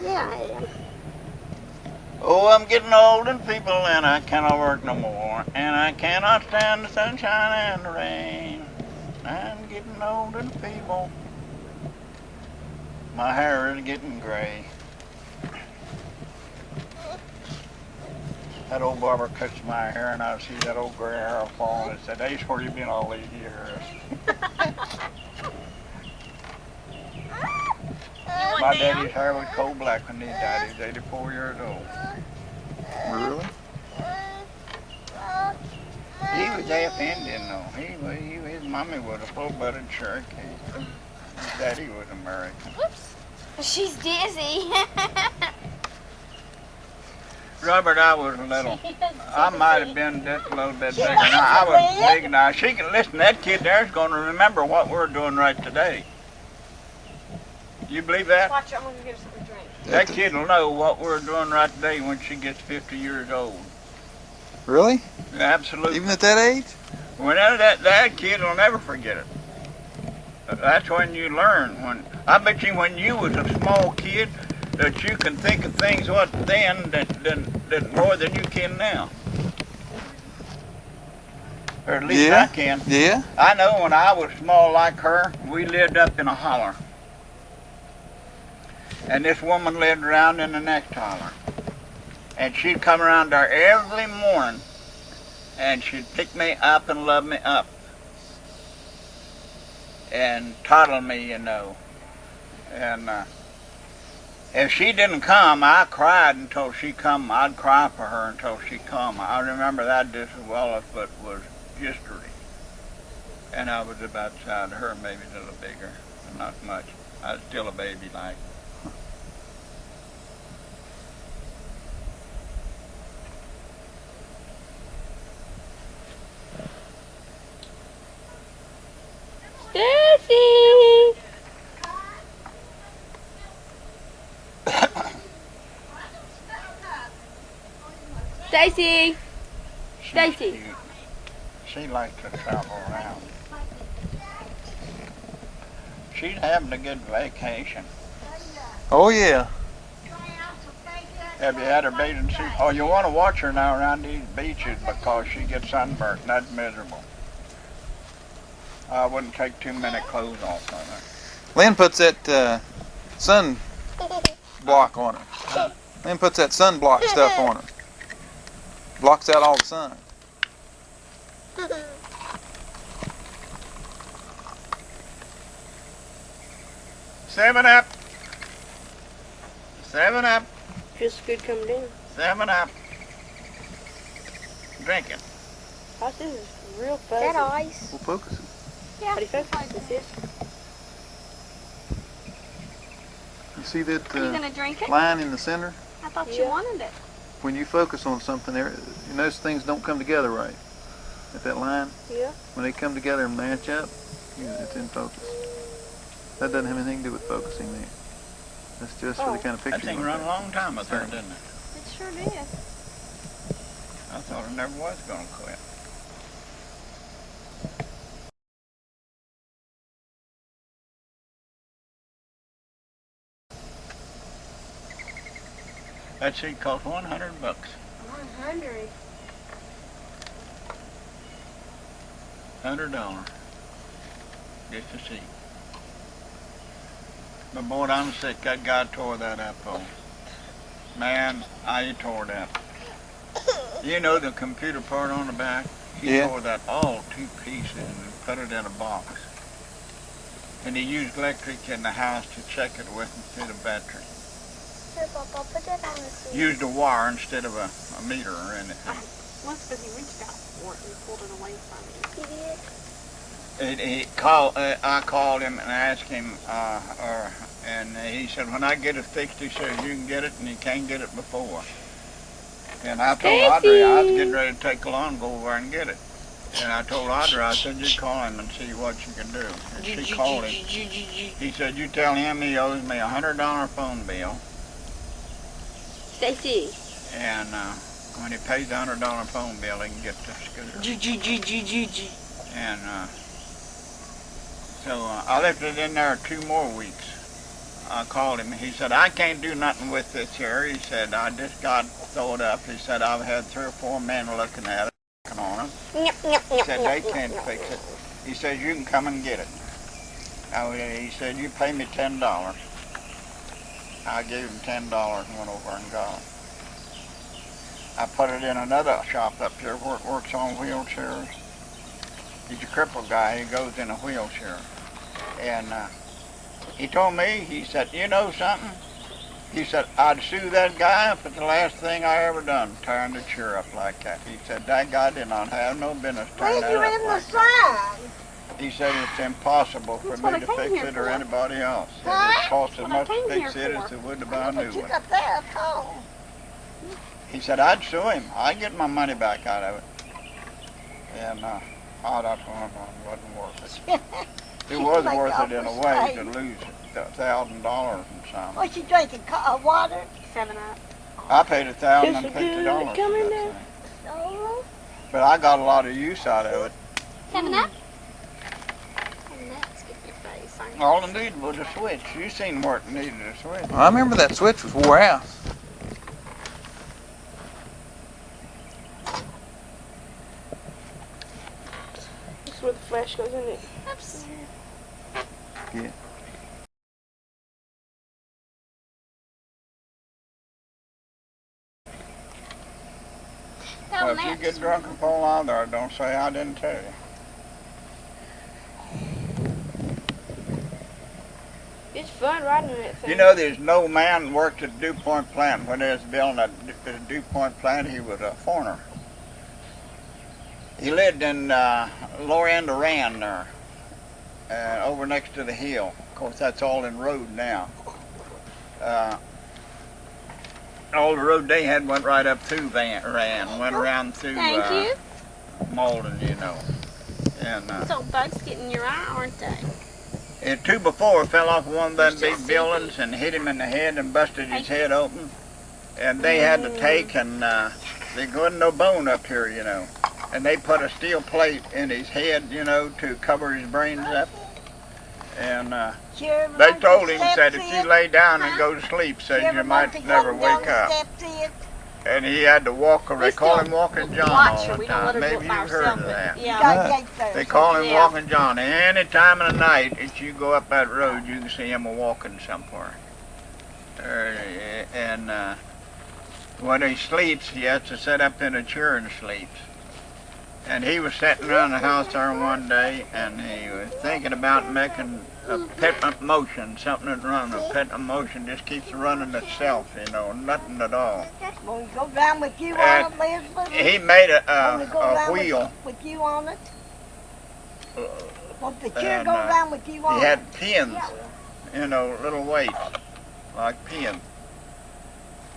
Yeah, I am. Oh, I'm getting old and feeble, and I cannot work no more, and I cannot stand the sunshine and the rain. I'm getting old and feeble. My hair is getting gray. That old barber cuts my hair, and I see that old gray hair falling. And said, "Ace, where you been all these years?" My daddy's hair was coal black when he died. He was 84 years old. Really? He was half Indian, though. His mommy was a full-blooded Cherokee. His daddy was American. Whoops. She's dizzy. Robert, I was a little. I might have been just a little bit bigger. Now, I was big now. She can listen. That kid there's going to remember what we're doing right today. You believe that? Watch, I'm going to get her something to drink. That kid will know what we're doing right today when she gets 50 years old. Really? Absolutely. Even at that age? Whenever that kid will never forget it. That's when you learn. I bet you when you was a small kid that you can think of things what then that more than you can now. Or at least I can. Yeah. I know when I was small like her, we lived up in a holler. And this woman lived around in the next holler. And she'd come around there every morning and she'd pick me up and love me up. And toddle me, you know. And if she didn't come, I cried until she come. I'd cry for her until she come. I remember that just as well as it was history. And I was about the size of her, maybe a little bigger, but not much. I was still a baby like. Stacy! Stacy! Stacy! She likes to travel around. She's having a good vacation. Oh, yeah. Have you had her bathing suit? Oh, you want to watch her now around these beaches because she gets sunburnt and that's miserable. I wouldn't take too many clothes off on her. Lynn puts that sun block on her. Lynn puts that sunblock stuff on her. Blocks out all the sun. 7-Up. 7-Up. Feels good coming down. 7-Up. Drink it. Oh, this is real fuzzy. Is that ice? We'll focus it. How do you focus this? You see that Are you going to drink it? line in the center? I thought you wanted it. When you focus on something, there, you notice things don't come together right. At that line, Yeah. when they come together and match up, it's in focus. That doesn't have anything to do with focusing there. That's just for the kind of picture That thing you run want. a long time with her, didn't it? It sure did. I thought it never was going to quit. That seat cost $100. 100. $100. Just a seat. But boy, I'm sick. That guy tore that up, oh. Man, I tore that. You know the computer part on the back? He tore that all to pieces and put it in a box. And he used electric in the house to check it with instead of battery. Here, Papa, put it on the seat. Used a wire instead of a meter or anything. Once because he reached out for it and pulled it away from me. He did? I called him and asked him, and he said, when I get it fixed, he said, you can get it, and you can't get it before. And I told Audrey I was getting ready to take along and go over and get it. And I told Audrey, I said, just call him and see what you can do. And she called him. He said, you tell him he owes me $100 phone bill. Stacy. And when he pays the $100 phone bill, he can get the scooter. And so I left it in there 2 more weeks. I called him. He said, I can't do nothing with this here. He said, I just got thrown up. He said, I've had 3 or 4 men looking at it, looking on it. He said, they can't fix it. He said, you can come and get it. Now, he said, you pay me $10. I gave him $10 and went over and got it. I put it in another shop up here where it works on wheelchairs. He's a crippled guy. He goes in a wheelchair. And he told me, he said, you know something? He said, I'd sue that guy if it's the last thing I ever done, tearing the chair up like that. He said, that guy did not have no business tearing that up like that. He said, it's impossible for me to fix it or anybody else. It cost as much to fix it as it would to buy a new one. He said, I'd sue him. I'd get my money back out of it. And that wasn't worth it. It was worth it in a way to lose $1,000 and something. What's she drinking? Water? 7-Up. I paid $1,050 for that thing. But I got a lot of use out of it. 7-Up? And that's good for your face. All it needed was a switch. You seen where it needed a switch. I remember that switch was wore out. This is where the flash goes in it. Oops. Yeah. Well, if you get drunk and fall out there, don't say I didn't tell you. It's fun riding that thing. You know, there's no man worked at DuPont plant when they was building a DuPont plant. He was a foreigner. He lived in lower end of Rand there, over next to the hill. Of course, that's all in road now. All the road they had went right up through Rand, went around through Malden, you know. And Those old bugs getting your eye, aren't they? and 2 before fell off one of them big buildings and hit him in the head and busted his head open. And they had to take and there wasn't no bone up here, you know. And they put a steel plate in his head, you know, to cover his brains up. And they told him, said, if you lay down and go to sleep, said you might never wake up. And he had to walk, they call him Walking John all the time. Maybe you've heard of that. Yeah. They call him Walking John. Any time of the night that you go up that road, you can see him walking somewhere. And when he sleeps, he has to sit up in a chair and sleeps. And he was sitting around the house there one day, and he was thinking about making a pit motion, something that's running. A pit motion just keeps running itself, you know, nothing at all. Will he go down with you on it, Elizabeth? He made a wheel. With you on it? Will the chair And, go down with you on it? He had pins, you know, little weights, like pins.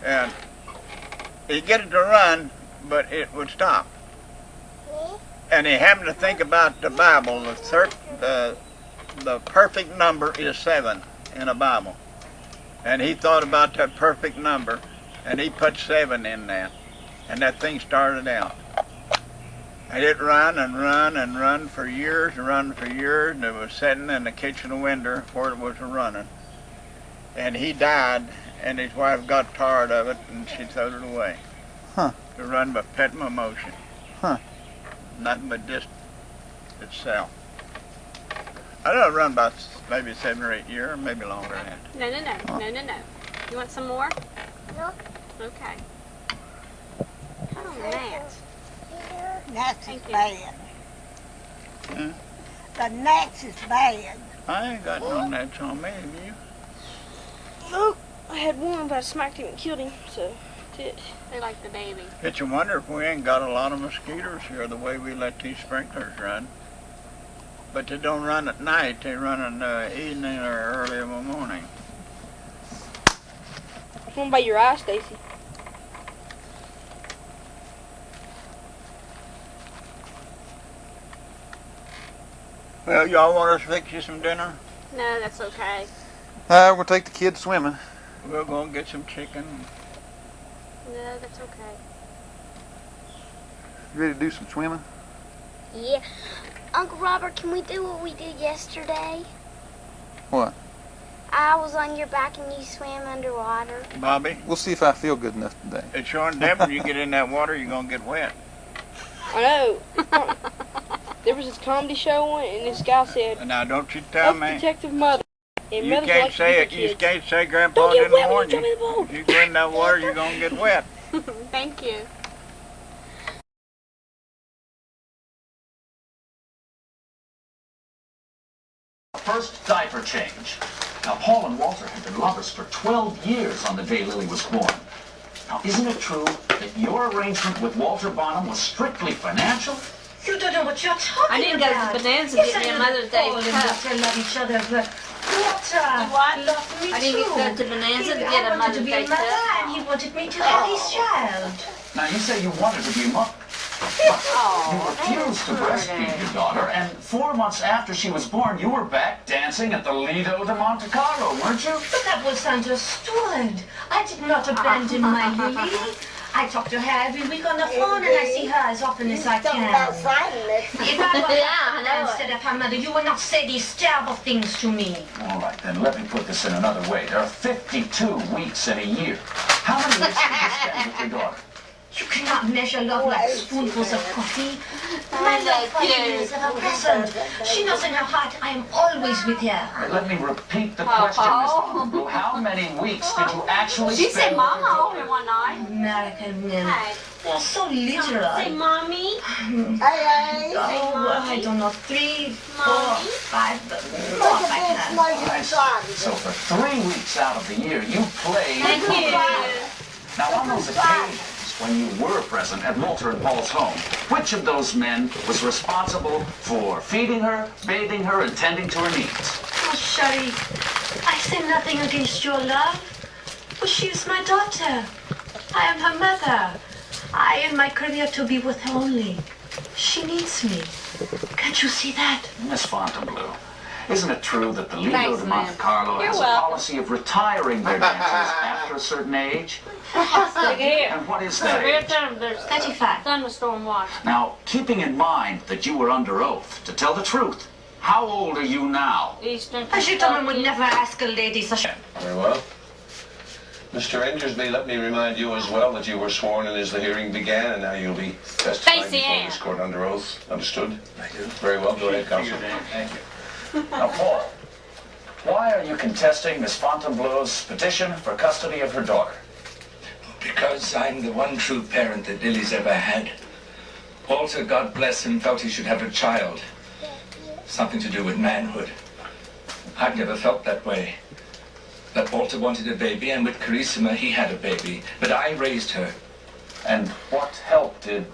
And he'd get it to run, but it would stop. And he happened to think about the Bible. The perfect number is 7 in the Bible. And he thought about that perfect number, and he put 7 in there. And that thing started out. And it run and run and run for years and run for years, and it was sitting in the kitchen window where it was running. And he died, and his wife got tired of it, and she threw it away. Huh. To run by pit motion. Huh. Nothing but just itself. I know it run about maybe 7 or 8 years, maybe longer than that. No. You want some more? No. Okay. Oh, Matt. Gnats is Thank you. bad. Hmm? The gnats is bad. I ain't got no gnats on me, have you? Nope. I had one, but I smacked him and killed him, so that's it. They like the baby. It's a wonder if we ain't got a lot of mosquitoes here the way we let these sprinklers run. But they don't run at night, they run in the evening or early in the morning. It's one by your eye, Stacy. Well, y'all want us to fix you some dinner? No, that's okay. We're gonna take the kids swimming. We're gonna get some chicken. No, that's okay. You ready to do some swimming? Yeah. Uncle Robert, can we do what we did yesterday? What? I was on your back and you swam underwater. Bobby, We'll see if I feel good enough today. it's showing Deb when you get in that water, you're gonna get wet. I know. There was this comedy show on, and this guy said, And now don't you tell "Of me. Detective Mother." And You mothers can't like to say beat it. their You kids. can't say Grandpa Don't get didn't wet when warn you jump in you. the boat. If you go in that water, you're gonna get wet. Thank you. First diaper change. Now, Paul and Walter had been lovers for 12 years on the day Lily was born. Now, isn't it true that your arrangement with Walter Bonham was strictly financial? You don't know what you're talking about. I didn't go to Bonanza to get me a Mother's Day Paul and cup. Walter love each other, but Walter loved me I didn't too. go to Bonanza to I get a wanted Mother's to be Day a mother, cup. and he wanted me to have his child. Now, you say you wanted to be a mother. You refused to breastfeed your daughter, and 4 months after she was born, you were back dancing at the Lido de Monte Carlo, weren't you? But that was understood. I did not abandon my Lily. I talk to her every week on the phone, and I see her as often as I can. If I were Yeah, I know it. instead of her mother, you would not say these terrible things to me. All right, then let me put this in another way. There are 52 weeks in a year. How many weeks did you spend with your daughter? You cannot measure love like spoonfuls of coffee. My love for you is ever-present. She knows in her heart I am always with her. Let me repeat the question, Miss Blue. How many weeks did you actually She spend said Mama only one night. American men, Hey, they're so literal. say Mommy. Oh, I don't know, 3, 4, 5, but more if I can. I see. So for 3 weeks out of the year, you played. Thank you. Now, on those occasions when you were present at Walter and Paul's home, which of those men was responsible for feeding her, bathing her, and tending to her needs? Oh, Shari, I say nothing against your love, but she is my daughter. I am her mother. I in my career to be with her only. She needs me. Can't you see that? Miss Fontainebleau, isn't it true that the Lido Thanks, de Monte ma'am. Carlo You're has welcome. a policy of retiring their dancers after a certain age? Look here. And what is Every that age? time there's 35. thunderstorm watch. Now, keeping in mind that you were under oath to tell the truth, how old are you now? Eastern A gentleman would Kentucky. never ask a lady such a... Very well. Mr. Ingersby, let me remind you as well that you were sworn in as the hearing began, and now you'll be testifying Stacey before Ann. this court under oath. Understood? I do. Very well. Go ahead, counsel. Thank you. Now, Paul, why are you contesting Miss Fontainebleau's petition for custody of her daughter? Because I'm the one true parent that Lily's ever had. Walter, God bless him, felt he should have a child. Something to do with manhood. I've never felt that way. But Walter wanted a baby, and with Carissima he had a baby. But I raised her. And what help did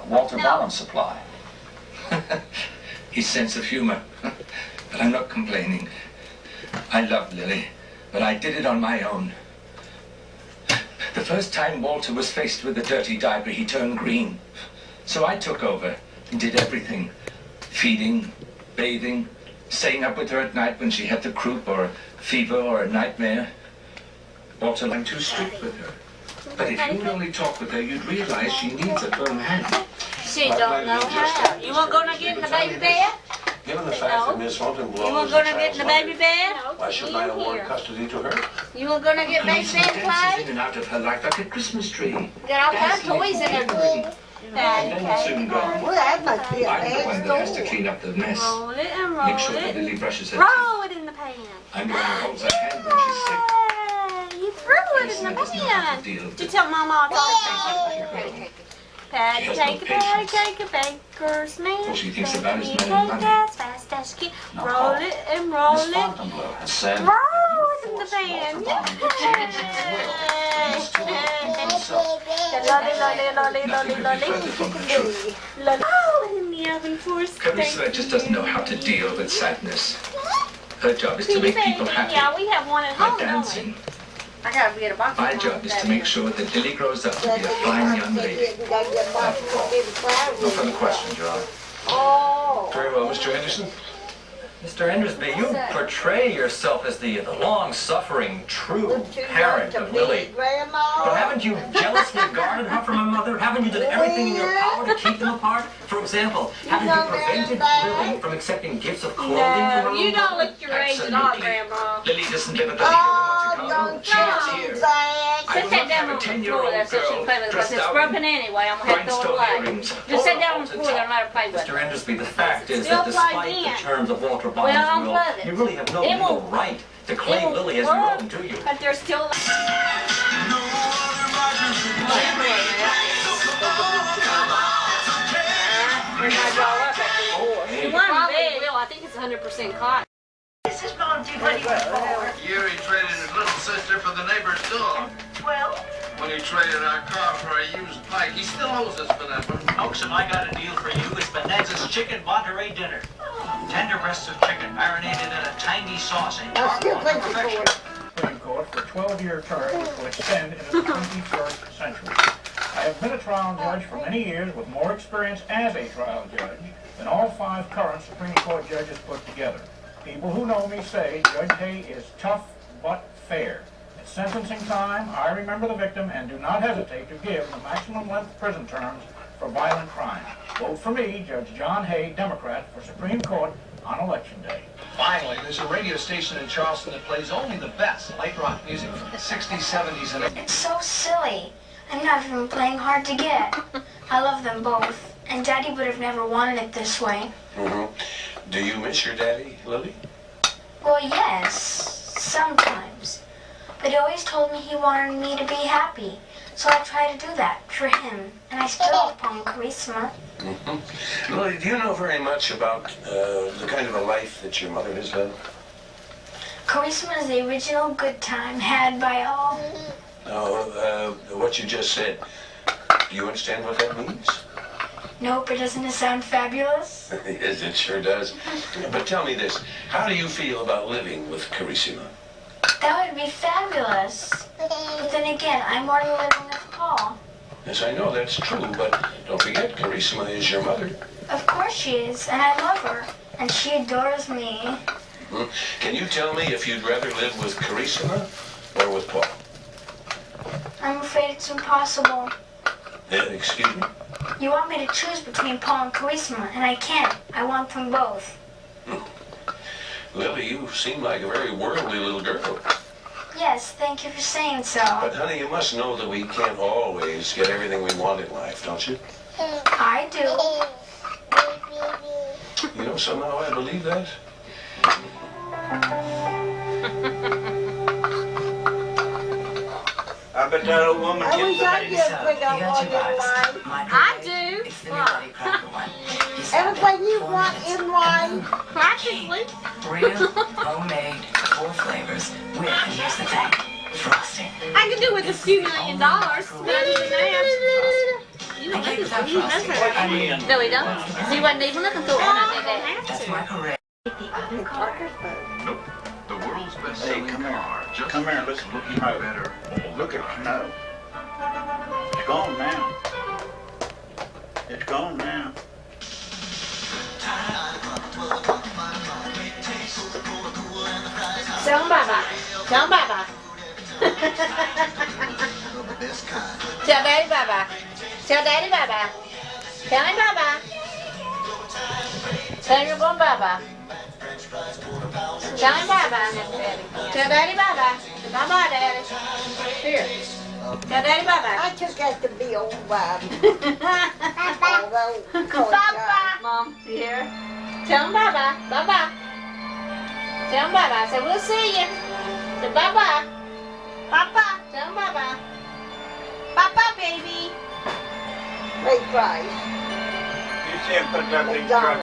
Walter Bonham supply? His sense of humor. But I'm not complaining. I love Lily, but I did it on my own. The first time Walter was faced with a dirty diaper, he turned green. So I took over and did everything. Feeding, bathing, staying up with her at night when she had the croup or a fever or a nightmare. Walter, I'm too strict with her. But if you would only talk with her, you'd realize she needs a firm hand. She don't know how. You want gonna get in the baby bed? Given the fact that Miss Fontainebleau You want is the gonna get in the child's baby mother, bed? why shouldn't I award custody to her? You want gonna get baby Police bed, dances Clyde? in and out of her life like a Christmas tree. Got all kinds of toys in her. And then it's soon gone. I'm the one that has to clean up the mess. Roll it and Make roll sure that it. Lily brushes her teeth. Roll it in the pan. I'm the one who holds her hand when she's sick. Hey, you threw it in the pan. Did you tell Mama I got it? Patty cake, patty cake, a baker's man. All she thinks about is Patty money. cake as fast as she can. Now, Roll Paul, it and roll Miss it. Fontainebleau has said Roll it in the pan. Walter Bonham to change his will and is to look into himself. Lolly, lolly, lolly, Nothing lolly, could be lolly. further from the truth. Lolly. Roll it in the oven for us. Carissa just doesn't know how to deal with sadness. Her job is to Petey make people baby. happy Yeah, we have one at by home, don't we? dancing. I gotta get a box. My job is to make sure that Lily grows up to be a fine young lady. No further questions, Your Honor. Oh. Very well, Mr. Henderson. Mr. Endersby, you portray yourself as the long-suffering, true parent of Lily. But haven't you jealously guarded her from her mother? Haven't you done everything in your power to keep them apart? For example, haven't you prevented Lily from accepting gifts of clothing from her No, you own don't mother? look your age at all, Absolutely. Grandma. Lily Not Listen to the leader of Chicago. She is here. I Just will sit not down have on a the floor 10-year-old there so she can girl play with it, because dressed it's out broken in anyway. I'm going to have to throw it rhinestone away. earrings, Just sit down on the halted floor there and let her play with Mr. it. Endersby, the fact is Still that despite plugged the in. terms of Walter Well, Bonham's will, unplug it. you really have no It legal won't- right to claim won't Lily as your work. own, do you? But there's still... You probably will. I think it's 100% cotton. This is Mom Buddy before. Year he traded his little sister for the neighbor's dog. Well, When he traded our car for a used bike, he still owes us for that one. Folks, I got a deal for you. It's Bonanza's Chicken Monterey Dinner. Tender breasts of chicken marinated in a tangy sauce and caramel to perfection. Supreme Court for a 12-year term which will extend into the 21st century. I have been a trial judge for many years with more experience as a trial judge than all 5 current Supreme Court judges put together. People who know me say Judge Hay is tough but fair. At sentencing time, I remember the victim and do not hesitate to give the maximum length prison terms for violent crime. Vote for me, Judge John Hay, Democrat, for Supreme Court on Election Day. Finally, there's a radio station in Charleston that plays only the best light rock music from the 60s, 70s, and 80s. It's so silly. I'm not even playing hard to get. I love them both. And Daddy would have never wanted it this way. Mm-hmm. Do you miss your daddy, Lily? Well, yes, sometimes. But he always told me he wanted me to be happy. So I try to do that for him. And I still love Palm Charisma. Mm-hmm. Lily, do you know very much about the kind of a life that your mother has led? Charisma is the original good time had by all. No, what you just said. Do you understand what that means? Nope, but doesn't it sound fabulous? Yes, it sure does. But tell me this. How do you feel about living with Carissima? That would be fabulous. But then again, I'm already living with Paul. Yes, I know that's true, but don't forget, Carissima is your mother. Of course she is, and I love her. And she adores me. Hmm? Can you tell me if you'd rather live with Carissima or with Paul? I'm afraid it's impossible. Excuse me? You want me to choose between Paul and Charisma, and I can't. I want them both. Lily, you seem like a very worldly little girl. Yes, thank you for saying so. But honey, you must know that we can't always get everything we want in life, don't you? I do. You know, somehow I believe that. I bet that old woman I wish I gets could pick up all your line. I do. Everything you want in line, practically. Real, homemade, 4 flavors with, and here's the thing, frosting. I could do with a few $1 million, but I didn't have. You don't make this. You mess with. No, we don't. See what they were looking for when I did that. That's my parade. Nope. The world's best-selling car. Just Come here, listen. looking No. better. Look at Snow. It's gone now. It's gone now. Tell him bye-bye. Tell him bye-bye. Tell Daddy bye-bye. Tell Daddy bye-bye. Tell him bye-bye. Tell him you're going bye-bye. Tell him bye-bye, Daddy. Tell Daddy bye-bye. Bye-bye, Daddy. Here. Tell Daddy bye-bye. I just got to be old Bob. Bye-bye. Mom, you hear? Tell him bye-bye. Bye-bye. Tell him bye-bye. Say, we'll see you. Say bye-bye. Bye-bye. Tell him bye-bye. Bye-bye, baby. Ray Price. You see him put that big truck